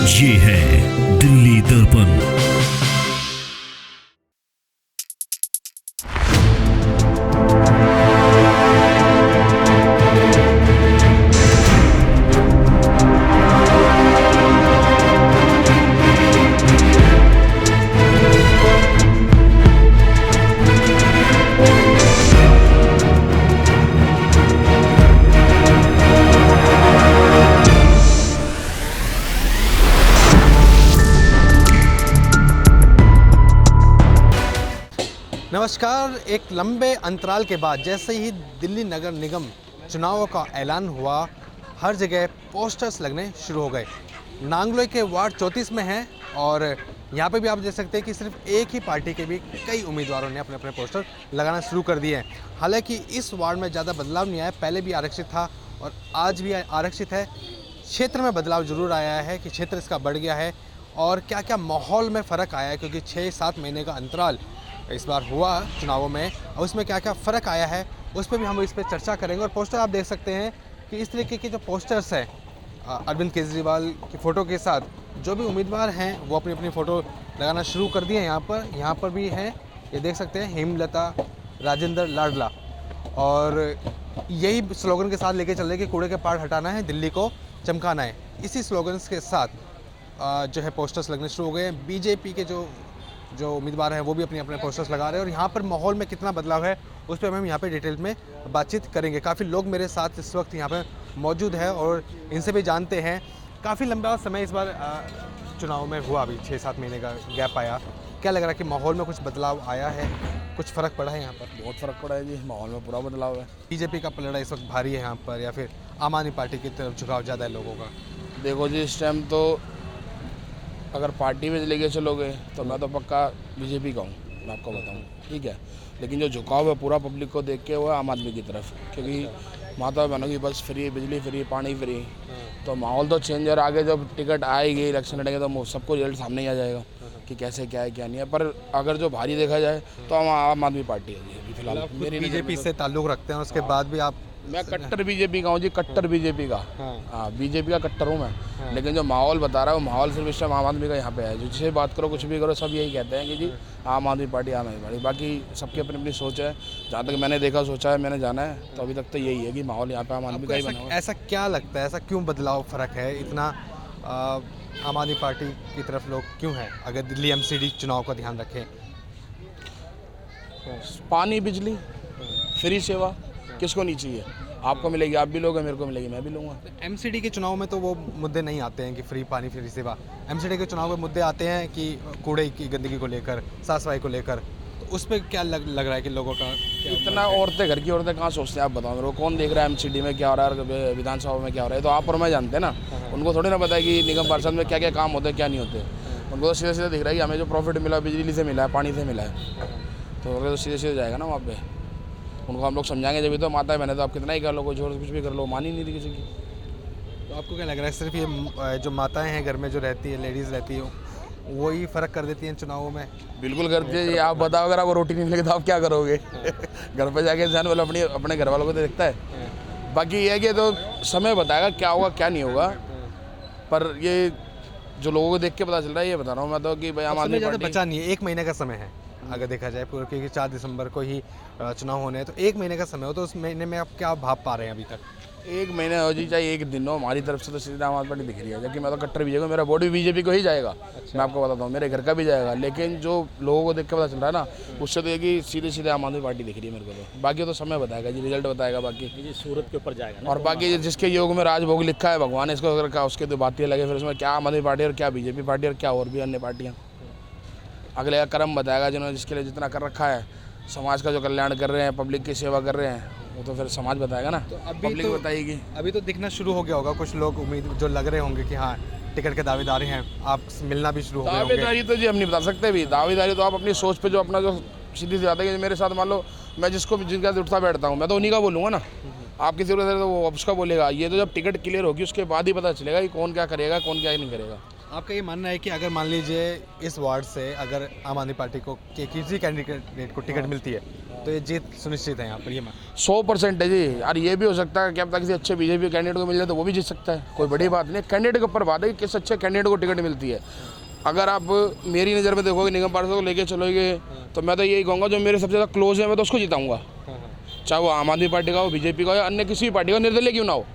ये है दिल्ली दर्पण। नमस्कार। एक लंबे अंतराल के बाद जैसे ही दिल्ली नगर निगम चुनावों का ऐलान हुआ, हर जगह पोस्टर्स लगने शुरू हो गए। नांगलोई के वार्ड 34 में हैं और यहाँ पे भी आप देख सकते हैं कि सिर्फ एक ही पार्टी के भी कई उम्मीदवारों ने अपने अपने पोस्टर लगाना शुरू कर दिए हैं। हालांकि इस वार्ड में ज़्यादा बदलाव नहीं आया, पहले भी आरक्षित था और आज भी आरक्षित है। क्षेत्र में बदलाव ज़रूर आया है कि क्षेत्र इसका बढ़ गया है और क्या क्या माहौल में फ़र्क आया है, क्योंकि 6-7 महीने का अंतराल इस बार हुआ चुनावों में और उसमें क्या क्या फ़र्क आया है उस पर भी हम इस पर चर्चा करेंगे। और पोस्टर आप देख सकते हैं कि इस तरीके के जो पोस्टर्स हैं अरविंद केजरीवाल की फ़ोटो के साथ जो भी उम्मीदवार हैं वो अपनी अपनी फ़ोटो लगाना शुरू कर दिए हैं। यहाँ पर भी हैं, ये देख सकते हैं, हेमलता, राजेंद्र लाडला, और यही स्लोगन के साथ लेके चल रहे कि कूड़े के पहाड़ हटाना है, दिल्ली को चमकाना है। इसी स्लोगन्स के साथ जो है पोस्टर्स लगने शुरू हो गए हैं। बीजेपी के जो उम्मीदवार हैं वो भी अपने अपने पोस्टर्स लगा रहे हैं और यहाँ पर माहौल में कितना बदलाव है उस पर हम यहाँ पे डिटेल में बातचीत करेंगे। काफ़ी लोग मेरे साथ इस वक्त यहाँ पे मौजूद है और इनसे भी जानते हैं। काफ़ी लंबा समय इस बार चुनाव में हुआ, अभी 6-7 महीने का गैप आया। क्या लग रहा है कि माहौल में कुछ बदलाव आया है, कुछ फ़र्क पड़ा है यहाँ पर? बहुत फ़र्क पड़ा है जी, माहौल में पूरा बदलाव है। बीजेपी का पलड़ा इस वक्त भारी है यहाँ पर या फिर आम आदमी पार्टी की तरफ झुकाव ज़्यादा है लोगों का? देखो जी, इस टाइम तो अगर पार्टी में लेके चलोगे तो मैं तो पक्का बीजेपी का हूँ, मैं आपको बताऊँ, ठीक है। लेकिन जो झुकाव है पूरा पब्लिक को देख के वो है आम आदमी की तरफ, क्योंकि माता बहनों की बस फ्री, बिजली फ्री, पानी फ्री, तो माहौल तो चेंज है। आगे जब टिकट आएगी, इलेक्शन लड़ेंगे तो सबको रिजल्ट सामने ही आ जाएगा कि कैसे क्या है क्या नहीं है। पर अगर जो भारी देखा जाए तो आम आदमी पार्टी है जी अभी फिलहाल। मेरी बीजेपी से ताल्लुक़ रखते हैं, उसके बाद भी आप? मैं कट्टर बीजेपी का हूँ जी, कट्टर बीजेपी का। हाँ, बीजेपी का कट्टर हूँ मैं। लेकिन जो माहौल बता रहा है वो माहौल सिर्फ इस टाइम आम आदमी का यहाँ पे है। जिससे बात करो, कुछ भी करो, सब यही कहते हैं कि जी आम आदमी पार्टी, आम आदमी पार्टी। बाकी सबकी अपनी अपनी सोच है। जहाँ तक मैंने देखा, सोचा है, मैंने जाना है, तो अभी तक तो यही है कि माहौल यहाँ पे आम आदमी का ही बना हुआ है। ऐसा क्या लगता है, ऐसा क्यों बदलाव फ़र्क है इतना? आम आदमी पार्टी की तरफ लोग क्यों हैं अगर दिल्ली MCD चुनाव का ध्यान रखें? पानी, बिजली, फ्री सेवा किसको नहीं चाहिए? आपको मिलेगी, आप भी लोगे, मेरे को मिलेगी, मैं भी लूँगा। MCD के चुनाव में तो वो मुद्दे नहीं आते हैं कि फ्री पानी, फ्री सेवा। MCD के चुनाव में मुद्दे आते हैं कि कूड़े की गंदगी को लेकर, साफ सफाई को लेकर। तो उस पर क्या लग रहा है कि लोगों का इतना औरतें, घर की औरतें कहाँ सोचते हैं? आप बताओ मेरे को, कौन देख रहा है MCD में क्या हो रहा है, विधानसभा में क्या हो रहा है? तो आप और मैं जानते हैं ना, उनको थोड़ी ना पता है कि निगम पार्षद में क्या क्या काम होते हैं, क्या नहीं होते। उनको तो सीधे सीधे दिख रहा है कि हमें जो प्रॉफिट मिला बिजली से मिला है, पानी से मिला है, तो अगर तो सीधे सीधे जाएगा ना वहाँ पे। उनको हम लोग समझाएंगे जब भी तो माता है, मैंने तो आप कितना ही कर लो, कोई जोर कुछ भी कर लो, मान ही नहीं थी किसी की। तो आपको क्या लग रहा है सिर्फ ये जो माताएं हैं घर में जो रहती है, लेडीज़ रहती है, वही फ़र्क कर देती हैं चुनावों में? बिल्कुल करती है। आप बताओ, अगर आपको रोटी नहीं मिलेगी तो आप क्या करोगे? घर पे जाके इंसान वाला अपने घर वालों को तो देखता है। बाकी ये है कि तो समय बताएगा क्या होगा क्या नहीं होगा। पर ये जो लोगों को देख के पता चल रहा है, ये बता रहा हूँ मैं तो कि भाई आम आदमी पार्टी। बचा नहीं है, 1 महीने का समय है अगर देखा जाए पूरा, क्योंकि 4 दिसंबर को ही चुनाव होने हैं, तो 1 महीने का समय हो, तो उस महीने में आप क्या भाप पा रहे हैं अभी तक? 1 महीने हो जी, चाहे 1 दिन हो, हमारी तरफ से तो सीधा आम आदमी पार्टी दिख रही है। जबकि मैं तो कट्टर बीजेपी, मेरा वोट भी बीजेपी को ही जाएगा। अच्छा। मैं आपको बताता हूँ, मेरे घर का भी जाएगा। लेकिन जो लोगों को देख के पता चल रहा है ना, उससे तो ये कि सीधे सीधे आम आदमी पार्टी दिख रही है मेरे को। तो बाकी तो समय बताएगा जी, रिजल्ट बताएगा। बाकी सूरत के ऊपर जाएगा और बाकी जिसके योग में राजभोग लिखा है, भगवान ने इसको रखा, उसके तो बातें लगे। फिर उसमें क्या आम आदमी पार्टी और क्या बीजेपी पार्टी और क्या और भी अन्य पार्टियाँ, अगले का कर्म बताएगा। जिन्होंने जिसके लिए जितना कर रखा है, समाज का जो कल्याण कर रहे हैं, पब्लिक की सेवा कर रहे हैं, वो तो फिर समाज बताएगा ना। तो पब्लिक तो बताएगी। अभी तो दिखना शुरू हो गया होगा, कुछ लोग उम्मीद जो लग रहे होंगे कि हाँ टिकट के दावेदार हैं, आप मिलना भी शुरू हो गए होंगे। दावेदारी तो जी हम नहीं बता सकते भी। दावेदारी तो आप अपनी सोच पे जो अपना जो सीधी सी बात है कि मेरे साथ मान लो मैं जिनका उठता बैठता हूँ, मैं तो उन्हीं का बोलूँगा ना। आप किसी को तो वो उसका बोलेगा। ये तो जब टिकट क्लियर होगी उसके बाद ही पता चलेगा कि कौन क्या करेगा, कौन क्या नहीं करेगा। आपका ये मानना है कि अगर मान लीजिए इस वार्ड से अगर आम आदमी पार्टी को किसी कैंडिडेट को टिकट मिलती है तो ये जीत सुनिश्चित है यहाँ पर, ये 100% है जी। और ये भी हो सकता है, क्या पता किसी अच्छे बीजेपी कैंडिडेट को मिल जाए तो वो भी जीत सकता है, कोई बड़ी बात नहीं। कैंडिडेट के ऊपर बात है कि किस अच्छे कैंडिडेट को टिकट मिलती है। अगर आप मेरी नज़र में देखोगे, निगम पार्षद को लेके चलोगे, तो मैं तो यही कहूँगा जो मेरे सबसे ज़्यादा क्लोज है मैं तो उसको जिताऊँगा, चाहे वो आम आदमी पार्टी का हो, बीजेपी का हो, या अन्य किसी भी पार्टी का, निर्दलीय क्यों ना हो।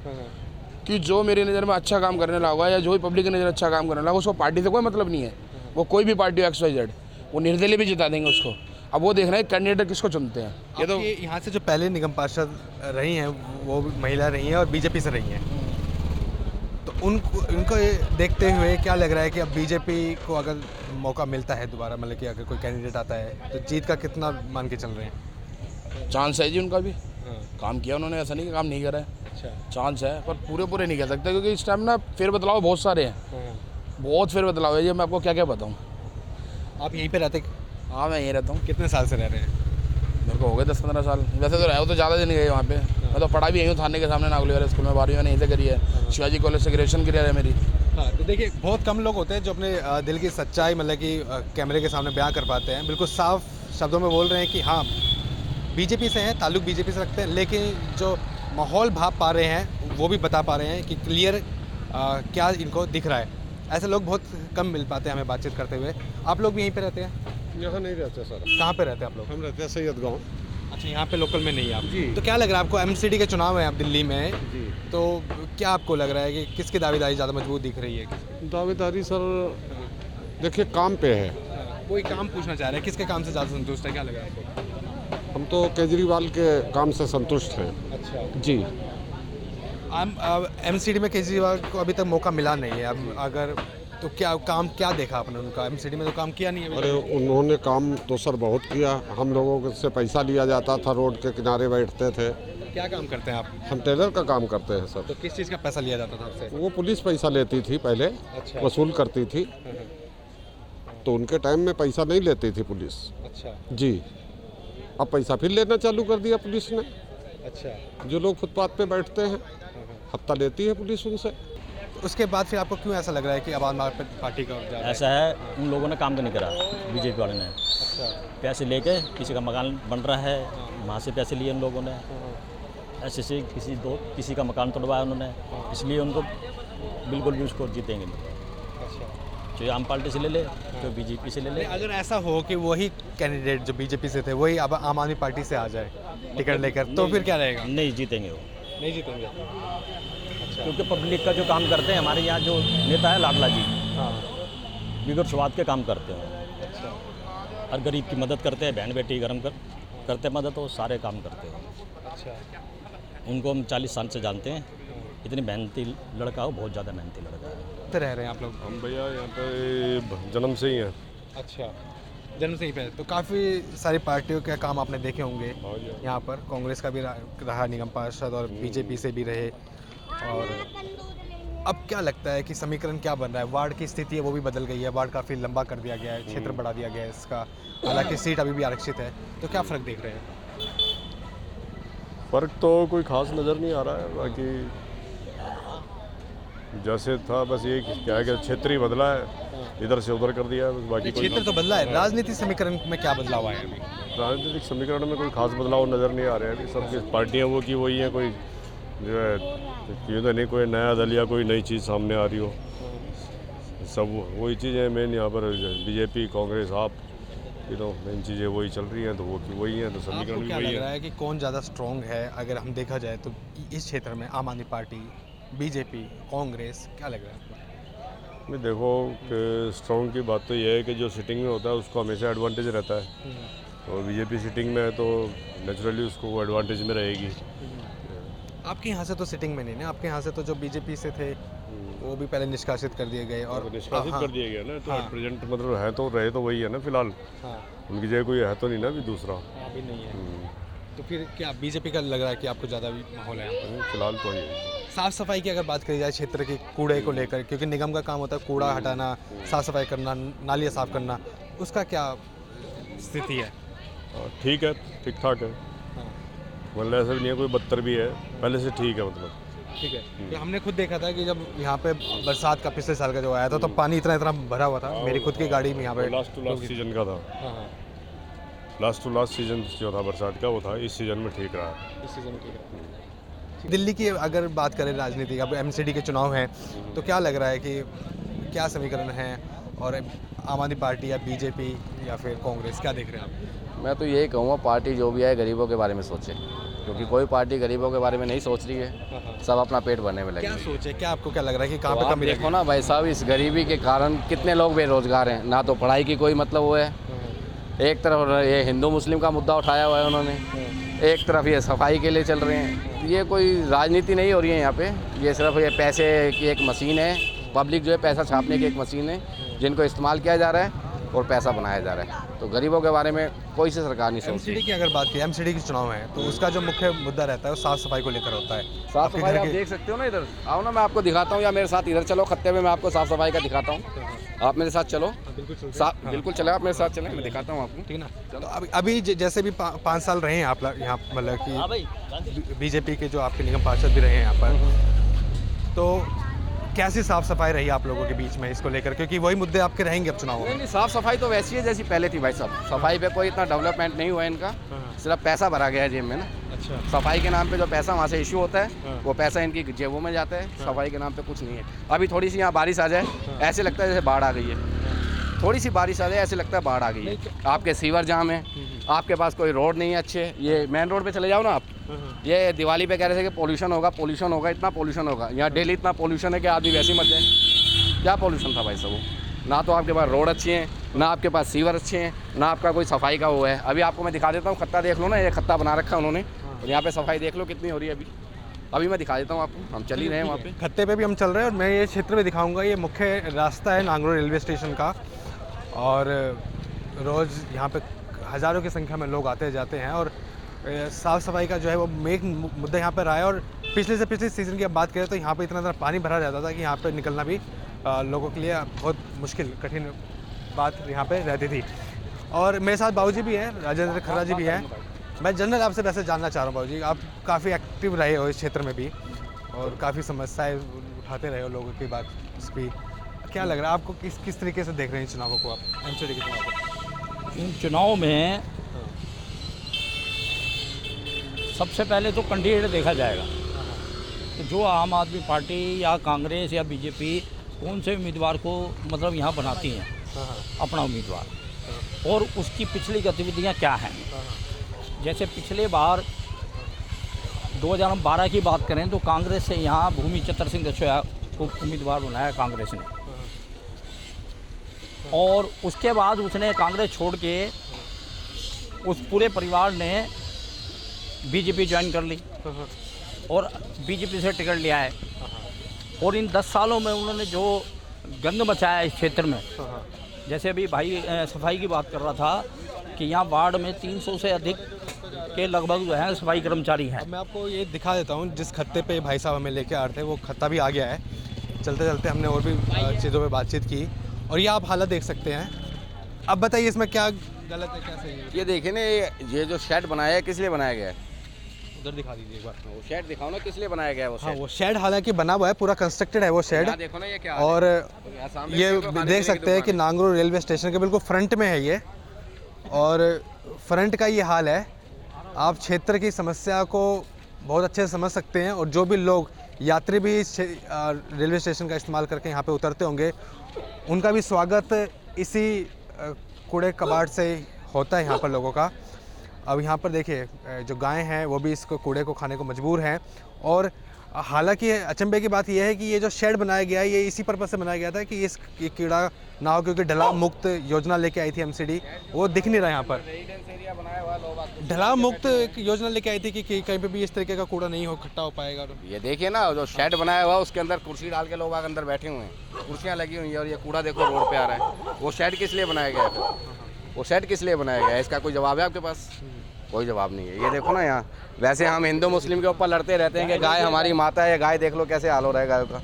कि जो मेरी नज़र में अच्छा काम करने लगा होगा या जो भी पब्लिक की नज़र अच्छा काम करने लगा, उसको पार्टी से कोई मतलब नहीं है। वो कोई भी पार्टी हो, XYZ, वो निर्दलीय भी जिता देंगे उसको। अब वो देखना है कैंडिडेट किसको चुनते हैं। ये तो यहाँ से जो पहले निगम पार्षद रही हैं वो महिला रही हैं और बीजेपी से रही हैं, तो उनको ये देखते हुए क्या लग रहा है कि अब बीजेपी को अगर मौका मिलता है दोबारा, मतलब कि अगर कोई कैंडिडेट आता है तो जीत का कितना मान के चल रहे हैं? चांस है जी उनका भी। काम किया उन्होंने, ऐसा नहीं कि काम नहीं करा है। अच्छा, चांस है, पर पूरे नहीं कह सकते क्योंकि इस टाइम ना फेरबदलाव बहुत सारे हैं, बहुत फेरबदलाव है। ये मैं आपको क्या क्या बताऊँ। आप यहीं पे रहते? हाँ, मैं यहीं रहता हूँ। कितने साल से रह रहे हैं? मेरे को हो गए 10-15 साल। वैसे तो रहे हो तो ज़्यादा दिन गए वहाँ पे। मैं तो पढ़ा भी यहीं हूँ, थाने के सामने नागली वाले स्कूल में। 12वीं मैंने यहीं से करी है। शिवाजी कॉलेज से ग्रेजुएशन करी है मेरी। हाँ, तो देखिए बहुत कम लोग होते हैं जो अपने दिल की सच्चाई मतलब कि कैमरे के सामने बयां कर पाते हैं। बिल्कुल साफ शब्दों में बोल रहे हैं कि हाँ बीजेपी से हैं, ताल्लुक बीजेपी से रखते हैं, लेकिन जो माहौल भाप पा रहे हैं वो भी बता पा रहे हैं कि क्लियर क्या इनको दिख रहा है। ऐसे लोग बहुत कम मिल पाते हैं हमें बातचीत करते हुए। आप लोग भी यहीं पे रहते हैं? यहाँ नहीं रहते सर, कहाँ पे रहते हैं आप लोग? हम रहते हैं सैयद गाँव। अच्छा, यहाँ पे लोकल में नहीं है आप? जी। तो क्या लग रहा है आपको, MCD के चुनाव है आप दिल्ली में, जी। तो क्या आपको लग रहा है कि किसकी दावेदारी ज़्यादा मजबूत दिख रही है? दावेदारी सर देखिए काम पे है। कोई काम पूछना चाह रहे हैं, किसके काम से ज़्यादा संतुष्ट है, क्या लग रहा है आपको? हम तो केजरीवाल के काम से संतुष्ट हैं। अच्छा, जी। MCD में केजरीवाल को अभी तक मौका मिला नहीं है। अब अगर तो क्या काम क्या देखा आपने उनका? MCD में तो काम किया नहीं है अभी अरे तक। उन्होंने काम तो सर बहुत किया। हम लोगों से पैसा लिया जाता था, रोड के किनारे बैठते थे। क्या काम करते हैं आप? हम टेलर का काम करते हैं सर। तो किस चीज़ का पैसा लिया जाता था आपसे? वो पुलिस पैसा लेती थी पहले, अच्छा। वसूल करती थी, तो उनके टाइम में पैसा नहीं लेती थी पुलिस। अच्छा जी। अब पैसा फिर लेना चालू कर दिया पुलिस ने। अच्छा। जो लोग फुटपाथ पे बैठते हैं, हफ्ता लेती है पुलिस उनसे। उसके बाद फिर आपको क्यों ऐसा लग रहा है कि अब आम आदमी पार्टी का जा रहा है? ऐसा है, उन लोगों ने काम तो नहीं करा, बीजेपी वाले ने। अच्छा। पैसे लेके किसी का मकान बन रहा है, वहाँ से पैसे लिए उन लोगों ने। ऐसे से किसी का मकान तोड़वाया उन्होंने, इसलिए उनको बिल्कुल भी उसको जीतेंगे नहीं। अच्छा, चाहे आम पार्टी से ले ले, चाहे बीजेपी से ले ले। अगर ऐसा हो कि वही कैंडिडेट जो बीजेपी से थे वही अब आम आदमी पार्टी से आ जाए टिकट लेकर, तो फिर क्या रहेगा? नहीं जीतेंगे वो, नहीं जीतेंगे। क्योंकि पब्लिक का जो काम करते हैं हमारे यहाँ जो नेता है लाडला जी, हाँ। बिगड़ स्वाद के काम करते हैं अच्छा। और गरीब की मदद करते हैं, बहन बेटी गरम करते मदद, तो सारे काम करते हैं। अच्छा। उनको हम 40 साल से जानते हैं। इतनी मेहनती लड़का हो, बहुत ज़्यादा मेहनती लड़का है। कितने रह रहे हैं आप लोग? हम भैया यहाँ पे जन्म से ही हैं। अच्छा, जन्म से ही पे। तो काफ़ी सारी पार्टियों के काम आपने देखे होंगे हाँ जी। यहाँ पर। कांग्रेस का भी रहा निगम पार्षद और बीजेपी से भी रहे। और अब क्या लगता है कि समीकरण क्या बन रहा है? वार्ड की स्थिति है वो भी बदल गई है, वार्ड काफ़ी लंबा कर दिया गया है, क्षेत्र बढ़ा दिया गया है इसका, हालांकि सीट अभी भी आरक्षित है। तो क्या फ़र्क देख रहे हैं? फ़र्क तो कोई ख़ास नज़र नहीं आ रहा है, बाकी जैसे था बस ये क्या है कि क्षेत्र ही बदला है, इधर से उधर कर दिया है बस, बाकी कोई क्षेत्र तो बदला है, राजनीति समीकरण में क्या बदलाव आया अभी? राजनीतिक समीकरण में कोई खास बदलाव नज़र नहीं आ रहे हैं। अभी सब पार्टियाँ वो की वही हैं, कोई जो है ये तो नहीं कोई नया दल या कोई नई चीज़ सामने आ रही हो, सब वही चीज़ें मेन यहाँ पर बीजेपी कांग्रेस आप मेन चीज़ें वही चल रही हैं, तो वो की वही हैं, तो समीकरण आपको भी क्या वही लग रहा है। है कि कौन ज़्यादा स्ट्रॉन्ग है अगर हम देखा जाए तो इस क्षेत्र में? आम आदमी पार्टी, बीजेपी, कांग्रेस, क्या लग रहा है आपको? मैं देखो कि स्ट्रॉन्ग की बात तो ये है कि जो सिटिंग में होता है उसको हमेशा एडवांटेज रहता है, तो बीजेपी सिटिंग में है तो नेचुरली उसको वो एडवांटेज में रहेगी। आपके यहाँ से तो सिटिंग में नहीं ना, आपके यहाँ से तो जो बीजेपी से थे वो भी पहले निष्कासित कर दिए गए और निष्कासित हाँ, कर दिया गया ना, तो हाँ। एट प्रेजेंट मतलब है तो रहे तो वही है ना फिलहाल, हाँ, उनकी जगह कोई है तो नहीं ना अभी दूसरा। अभी नहीं है। तो फिर क्या बीजेपी का लग रहा है कि आपको ज़्यादा भी माहौल है यहाँ पर? फिलहाल तो है। साफ़ सफाई की अगर बात करी जाए क्षेत्र के कूड़े को लेकर, क्योंकि निगम का काम होता है कूड़ा हटाना, साफ़ सफाई करना, नालियाँ साफ़ करना, उसका क्या स्थिति है? ठीक है, ठीक ठाक है, मतलब ऐसा भी नहीं है कोई बदतर भी है, पहले से ठीक है मतलब। ठीक है, तो हमने खुद देखा था कि जब यहाँ पे बरसात का पिछले साल का जो आया था तो पानी इतना इतना भरा हुआ था, मेरी खुद की गाड़ी में यहाँ पे लास्ट टू लास्ट सीजन का था। हाँ हाँ। लास्ट टू लास्ट सीजन जो था बरसात का वो था, इस सीजन में ठीक रहा। इस सीजन में ठीक है। दिल्ली की अगर बात करें राजनीति, अब एमसीडी के चुनाव हैं, तो क्या लग रहा है कि क्या समीकरण है, और आम आदमी पार्टी या बीजेपी या फिर कांग्रेस, क्या देख रहे हैं आप? मैं तो यही कहूँगा पार्टी जो भी है गरीबों के बारे में सोचे, क्योंकि कोई पार्टी गरीबों के बारे में नहीं सोच रही है, सब अपना पेट भरने में लगे। क्या सोचे, क्या आपको क्या लग रहा है कि कहाँ तो पे आप कमी देखो ना भाई साहब, इस गरीबी के कारण कितने लोग बेरोजगार हैं, ना तो पढ़ाई की कोई मतलब वो है। एक तरफ ये हिंदू मुस्लिम का मुद्दा उठाया हुआ है उन्होंने, एक तरफ ये सफाई के लिए चल रहे हैं। ये कोई राजनीति नहीं हो रही है यहाँ पे, ये सिर्फ ये पैसे की एक मशीन है। पब्लिक जो है पैसा छापने की एक मशीन है, जिनको इस्तेमाल किया जा रहा है और पैसा बनाया जा रहा है। तो गरीबों के बारे में कोई सी सरकार नहीं सोच एमसीडी रही। की अगर बात की, एमसीडी के चुनाव हैं, तो उसका जो मुख्य मुद्दा रहता है वो साफ सफाई को लेकर होता है। साफ आपके सफाई घर आप के- देख सकते हो ना, इधर आओ ना, मैं आपको दिखाता हूँ, या मेरे साथ इधर चलो खत्ते में, मैं आपको साफ सफाई का दिखाता हूँ। आप मेरे साथ चलो, बिल्कुल चले, आप मेरे साथ चलें, मैं दिखाता हूँ आपको। ठीक है ना। तो अभी जैसे भी 5 साल रहे हैं आप यहाँ, मतलब कि बीजेपी के जो आपके निगम पार्षद भी रहे हैं यहाँ पर, तो कैसी साफ सफाई रही आप लोगों के बीच में इसको लेकर, क्योंकि वही मुद्दे आपके रहेंगे अब चुनाव में? नहीं, साफ सफाई तो वैसी है जैसी पहले थी भाई साहब। सफाई पे कोई इतना डेवलपमेंट नहीं हुआ है इनका, सिर्फ पैसा भरा गया है जेब में ना। अच्छा। सफाई के नाम पे जो पैसा वहाँ से इशू होता है, वो पैसा इनकी जेबों में जाता है। सफाई के नाम पे कुछ नहीं है। अभी थोड़ी सी यहाँ बारिश आ जाए, ऐसे लगता है जैसे बाढ़ आ गई है। थोड़ी सी बारिश आ जाए, ऐसे लगता है बाढ़ आ गई है। आपके सीवर जाम है, आपके पास कोई रोड नहीं है अच्छे। ये मेन रोड पे चले जाओ ना आप, ये दिवाली पे कह रहे थे कि पोल्यूशन होगा, इतना पोल्यूशन होगा। यहाँ डेली इतना पोल्यूशन है कि आदमी वैसे ही मर जाए। क्या पोल्यूशन था भाई साहब? ना तो आपके पास रोड अच्छी हैं, ना आपके पास सीवर अच्छे हैं, ना आपका कोई सफाई का वो है। अभी आपको मैं दिखा देता हूँ, खत्ता देख लो ना, ये खत्ता बना रखा है उन्होंने, और यहाँ पे सफाई देख लो कितनी हो रही है अभी मैं दिखा देता हूँ आपको। हम चल ही रहे हैं वहाँ पे, खत्ते पे भी हम चल रहे हैं, और मैं ये क्षेत्र में दिखाऊंगा। ये मुख्य रास्ता है नांगलो रेलवे स्टेशन का, और रोज़ यहाँ पे हज़ारों की संख्या में लोग आते जाते हैं, और साफ़ सफाई का जो है वो मेन मुद्दा यहाँ पर रहा है। और पिछले सीज़न की अब बात करें तो यहाँ पे इतना ज़्यादा पानी भरा जाता था कि यहाँ पे निकलना भी लोगों के लिए बहुत मुश्किल, कठिन बात यहाँ पे रहती थी। और मेरे साथ बाबूजी भी हैं, राजेंद्र खर्रा जी भी हैं। मैं जनरल आपसे वैसे जानना चाह रहा हूँ बाबूजी, आप काफ़ी एक्टिव रहे हो इस क्षेत्र में भी, और काफ़ी समस्याएँ उठाते रहे हो लोगों की बात भी। क्या लग रहा है आपको, किस तरीके से देख रहे हैं इन चुनावों को आप, एमसीडी के चुनाव को? इन चुनाव में सबसे पहले तो कैंडिडेट देखा जाएगा, तो जो आम आदमी पार्टी या कांग्रेस या बीजेपी कौन से उम्मीदवार को मतलब यहाँ बनाती हैं अपना उम्मीदवार, और उसकी पिछली गतिविधियाँ क्या हैं। जैसे पिछले बार 2012 की बात करें तो कांग्रेस से यहाँ भूमि चतर सिंह दशोया को उम्मीदवार बनाया कांग्रेस ने, और उसके बाद उसने कांग्रेस छोड़ के उस पूरे परिवार ने बीजेपी ज्वाइन कर ली और बीजेपी से टिकट लिया है। और इन 10 सालों में उन्होंने जो गंद मचाया इस क्षेत्र में, जैसे अभी भाई सफाई की बात कर रहा था कि यहाँ वार्ड में 300 से अधिक के लगभग जो है सफाई कर्मचारी हैं। अब मैं आपको ये दिखा देता हूँ, जिस खत्ते पे भाई साहब हमें लेके आ रहे थे वो खत्ता भी आ गया है। चलते चलते हमने और भी चीज़ों पे बातचीत की, और ये आप हालत देख सकते हैं। अब बताइए इसमें क्या गलत है, क्या सही है? ये देखिए ना, ये जो शेड बनाया है किस लिए बनाया गया है? उधर दिखा दीजिए एक बार। वो शेड दिखाओ ना, किस लिए बनाया गया है वो हाँ, शेड? वो शेड हालांकि बना हुआ है, पूरा कंस्ट्रक्टेड है वो शेड। यहाँ देखो ना ये क्या है। और यहाँ सामने ये देख लो, खाने देख पीने की सकते हैं कि दुकान है। नांगलो रेलवे स्टेशन के बिल्कुल फ्रंट में है ये, और फ्रंट का ये हाल है। आप क्षेत्र की समस्या को बहुत अच्छे से समझ सकते हैं, और जो भी लोग यात्री भी इस रेलवे स्टेशन का इस्तेमाल करके यहाँ पे उतरते होंगे, उनका भी स्वागत इसी कूड़े कबाड़ से होता है यहाँ पर लोगों का। अब यहाँ पर देखिए जो गायें हैं वो भी इसको कूड़े को खाने को मजबूर हैं। और हालांकि अचंभे की बात यह है कि ये जो शेड बनाया गया है ये इसी पर्पज़ से बनाया गया था कि ये कीड़ा ना हो, क्योंकि ढलाव मुक्त योजना लेके आई थी एमसीडी, वो दिख नहीं रहा यहाँ पर। ढलाव मुक्त एक योजना लेके आई थी कि कहीं पे भी इस तरीके का कूड़ा नहीं हो, इकट्ठा हो पाएगा। ये देखिए ना, जो शेड बनाया हुआ है उसके अंदर कुर्सी डाल के लोग आगे अंदर बैठे हुए हैं, कुर्सियाँ लगी हुई हैं, और ये कूड़ा देखो रोड पे आ रहा है। वो शेड किस लिए बनाया गया है फिर? वो शेड किस लिए बनाया गया है? इसका कोई जवाब है आपके पास? कोई जवाब नहीं है। ये देखो ना, यहाँ वैसे हम हिंदू मुस्लिम के ऊपर लड़ते रहते हैं कि गाय हमारी माता है, गाय देख लो कैसे हाल हो रहा है गायों का।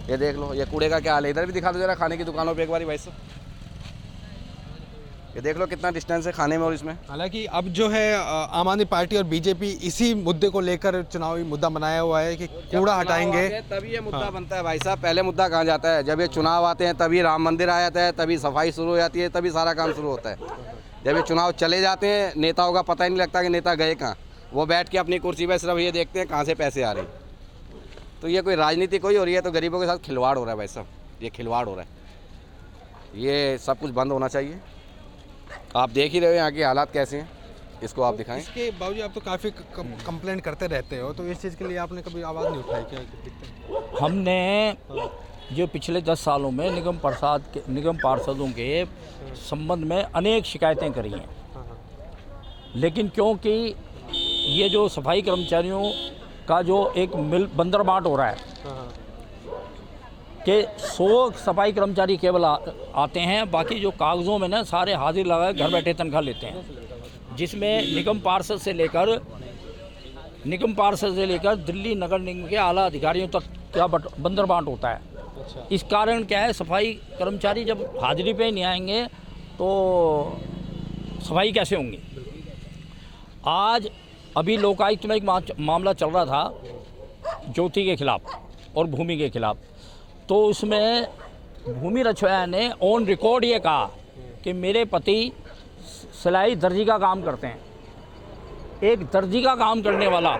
ये देख लो, ये कूड़े का क्या हाल है। इधर भी दिखा दो जरा खाने की दुकानों पे एक बारी भाई साहब, ये देख लो कितना डिस्टेंस है खाने में और इसमें। हालांकि अब जो है आम आदमी पार्टी और बीजेपी इसी मुद्दे को लेकर चुनावी मुद्दा बनाया हुआ है कि कूड़ा हटाएंगे, तभी ये मुद्दा बनता है भाई साहब। पहले मुद्दा कहाँ जाता है? जब ये चुनाव आते हैं तभी राम मंदिर आ जाता है, तभी सफाई शुरू हो जाती है, तभी सारा काम शुरू होता है। जब ये चुनाव चले जाते हैं नेताओं का पता ही नहीं लगता कि नेता गए कहाँ। वो बैठ के अपनी कुर्सी पे सिर्फ ये देखते हैं कहाँ से पैसे आ रहे हैं। तो ये कोई राजनीति कोई हो रही है, तो गरीबों के साथ खिलवाड़ हो रहा है भाई साहब, ये खिलवाड़ हो रहा है। ये सब कुछ बंद होना चाहिए। आप देख ही रहे हो यहाँ के हालात कैसे हैं, इसको आप दिखाएं। इसके बावजूद आप तो काफ़ी कंप्लेंट करते रहते हो, तो इस चीज़ के लिए आपने कभी आवाज़ नहीं उठाई क्या? हमने जो पिछले 10 सालों में निगम पार्षदों के संबंध में अनेक शिकायतें करी हैं, लेकिन क्योंकि ये जो सफाई कर्मचारियों का जो एक बंदरबाट हो रहा है कि 100 सफाई कर्मचारी केवल आते हैं, बाकी जो कागज़ों में ना सारे हाजिर लगा घर बैठे तनख्वाह लेते हैं, जिसमें निगम पार्षद से लेकर दिल्ली नगर निगम के आला अधिकारियों तक क्या बंदरबाट होता है। इस कारण क्या है, सफाई कर्मचारी जब हाजिरी पे नहीं आएंगे तो सफाई कैसे होंगी। आज अभी लोकायुक्त में एक मामला चल रहा था ज्योति के खिलाफ और भूमि के खिलाफ, तो उसमें भूमि रछोया ने ऑन रिकॉर्ड ये कहा कि मेरे पति सिलाई दर्जी का काम करते हैं। एक दर्जी का काम करने वाला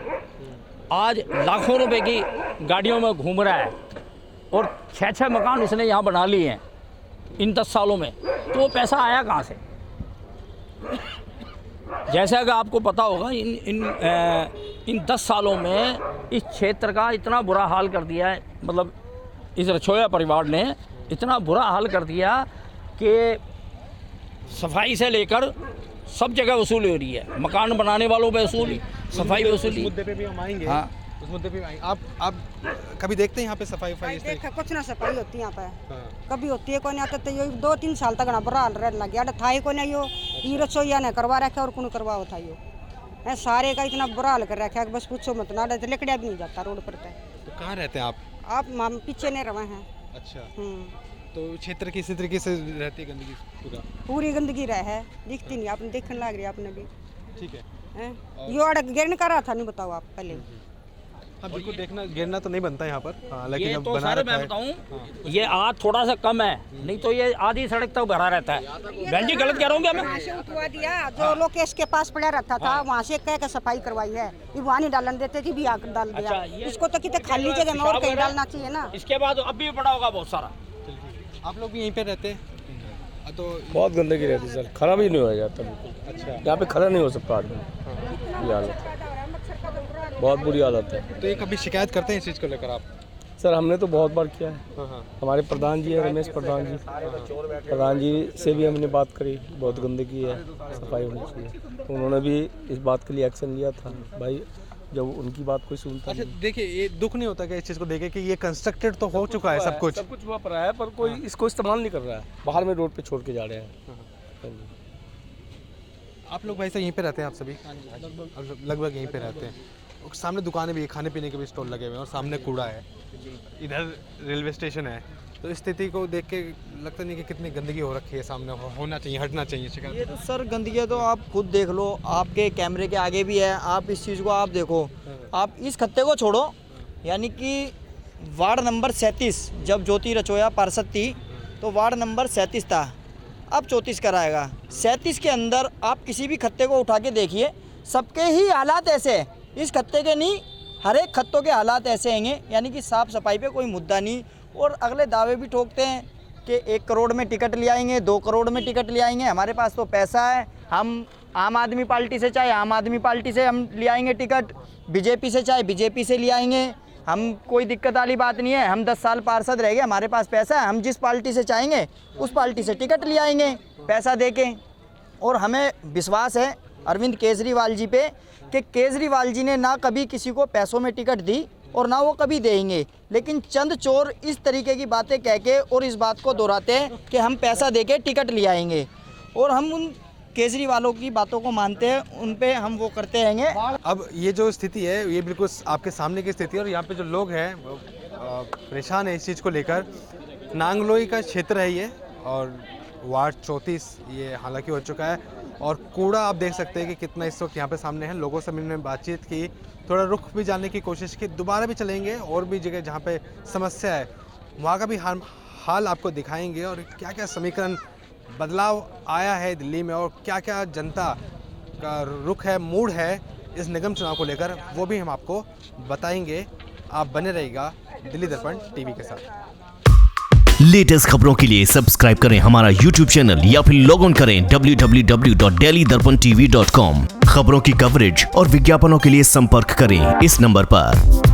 आज लाखों रुपए की गाड़ियों में घूम रहा है और 6 मकान उसने यहाँ बना लिए हैं इन 10 सालों में, तो वो पैसा आया कहाँ से? जैसा कि आपको पता होगा इन 10 सालों में इस क्षेत्र का इतना बुरा हाल कर दिया है, मतलब इस रछोया परिवार ने इतना बुरा हाल कर दिया कि सफाई से लेकर सब जगह वसूली हो रही है। मकान बनाने वालों पे वसूली, सफाई पे वसूली। उस मुद्दे पे भी हम आएंगे। हाँ, उस मुद्दे पे आएंगे। आप कभी देखते हैं यहाँ पे सफाई इस देखा कुछ ना सफाई होती है यहाँ पे। हाँ। कभी होती है कोई नहीं आता, तो ये 2-3 साल तक ना बुरा हाल रहने लग गया था ही कोई नहीं। यो ये रसोईया ने करवा रखा और कौन करवा होता यो है, सारे का इतना बुरा हाल कर रखा है कि बस पूछो मत ना, लकड़िया भी नहीं जाता रोड पर। तो कहाँ रहते हैं आप? हम पीछे नहीं रहे हैं। अच्छा, तो क्षेत्र की इसी तरीके से रहती है गंदगी? पूरी गंदगी रहे है, दिखती नहीं, आपने देखने लग रही आपने भी। ठीक है। यो अड़क गिरने का रहा था, नहीं बताओ आप पहले। हाँ बिल्कुल, देखना गिरना तो नहीं बनता यहाँ पर। हाँ, लेकिन ये जब तो बना सर रखा मैं है। बताऊं, ये आज थोड़ा सा कम है, नहीं तो ये आधी सड़क तक भरा रहता है। बहन जी गलत कह रहा हूँ क्या मैं? वहाँ से उठवा दिया, जो लोग इसके पास पड़ा रहता था वहाँ से कह के सफाई करवाई है। ये वहाँ नहीं डालने देते थी, भी आकर डाल दिया। अच्छा, इसको तो कितने खाली जगह में और कहीं डालना चाहिए ना। इसके बाद अब भी पड़ा होगा बहुत सारा। आप लोग भी यहीं पे रहते हैं? तो बहुत गंदगी रहती है सर, खड़ा भी नहीं हो जाता बिल्कुल। अच्छा, यहाँ पे खड़ा नहीं हो सकता आदमी, ये हालत है, बहुत बुरी हालत है। तो ये कभी शिकायत करते हैं इस चीज़ को लेकर आप? सर हमने तो बहुत बार किया है। हाँ। हमारे प्रधान जी है, रमेश प्रधान जी से भी हमने बात करी, बहुत गंदगी है, सफाई होनी चाहिए। तो उन्होंने भी इस बात के लिए एक्शन लिया था भाई, जब उनकी बात कोई सुनता अच्छा, नहीं। देखिए ये दुख नहीं होता कि इस चीज़ को देखे कि ये कंस्ट्रक्टेड तो हो चुका है सब कुछ हुआ पड़ा है, पर कोई इसको इस्तेमाल नहीं कर रहा है, बाहर में रोड पे छोड़ के जा रहे हैं। आप लोग भाई साहब यहीं पे रहते हैं? आप सभी लगभग यहीं पे रहते हैं? और सामने दुकानें भी है, खाने पीने के भी स्टॉल लगे हुए हैं और सामने कूड़ा है, इधर रेलवे स्टेशन है। तो इस स्थिति को देख के लगता नहीं कि कितनी गंदगी हो रखी है, सामने होना चाहिए, हटना चाहिए शिकायत? ये तो सर गंदगी तो आप खुद देख लो, आपके कैमरे के आगे भी है, आप इस चीज़ को आप देखो। आप इस खत्ते को छोड़ो, यानी कि वार्ड नंबर 37 जब ज्योति रचोया पार्षद थी तो वार्ड नंबर 37 था, अब 34 कराएगा। 37 के अंदर आप किसी भी खत्ते को उठा के देखिए, सबके ही हालात ऐसे, इस खत्ते के नहीं हर एक खत्तों के हालात ऐसे हैं, यानी कि साफ़ सफाई पे कोई मुद्दा नहीं। और अगले दावे भी ठोकते हैं कि 1 करोड़ में टिकट ले आएंगे, 2 करोड़ में टिकट ले आएंगे, हमारे पास तो पैसा है, हम आम आदमी पार्टी से चाहे आम आदमी पार्टी से हम ले आएंगे टिकट, बीजेपी से चाहे बीजेपी से ले आएंगे, हम कोई दिक्कत वाली बात नहीं है। हम 10 साल पार्षद रह गए, हमारे पास पैसा है, हम जिस पार्टी से चाहेंगे उस पार्टी से टिकट ले आएंगे पैसा दे के। और हमें विश्वास है अरविंद केजरीवाल जी पे कि केजरीवाल जी ने ना कभी किसी को पैसों में टिकट दी और ना वो कभी देंगे, लेकिन चंद चोर इस तरीके की बातें कह के और इस बात को दोहराते हैं कि हम पैसा दे के टिकट ले आएंगे, और हम उन केजरीवालों की बातों को मानते हैं, उन पे हम वो करते रहेंगे। अब ये जो स्थिति है ये बिल्कुल आपके सामने की स्थिति है, और यहाँ पे जो लोग हैं वो परेशान है इस चीज़ को लेकर। नांगलोई का क्षेत्र है ये, और वार्ड 34 ये हालांकि हो चुका है, और कूड़ा आप देख सकते हैं कि कितना इस वक्त यहाँ पे सामने है। लोगों से मैंने बातचीत की, थोड़ा रुख भी जानने की कोशिश की, दोबारा भी चलेंगे और भी जगह जहाँ पे समस्या है वहाँ का भी हाल आपको दिखाएंगे, और क्या क्या समीकरण बदलाव आया है दिल्ली में और क्या क्या जनता का रुख है, मूड है इस निगम चुनाव को लेकर, वो भी हम आपको बताएंगे। आप बने रहिएगा दिल्ली दर्पण टीवी के साथ। लेटेस्ट खबरों के लिए सब्सक्राइब करें हमारा YouTube चैनल या फिर लॉग ऑन करें www.delhidarpantv.com। खबरों की कवरेज और विज्ञापनों के लिए संपर्क करें इस नंबर पर।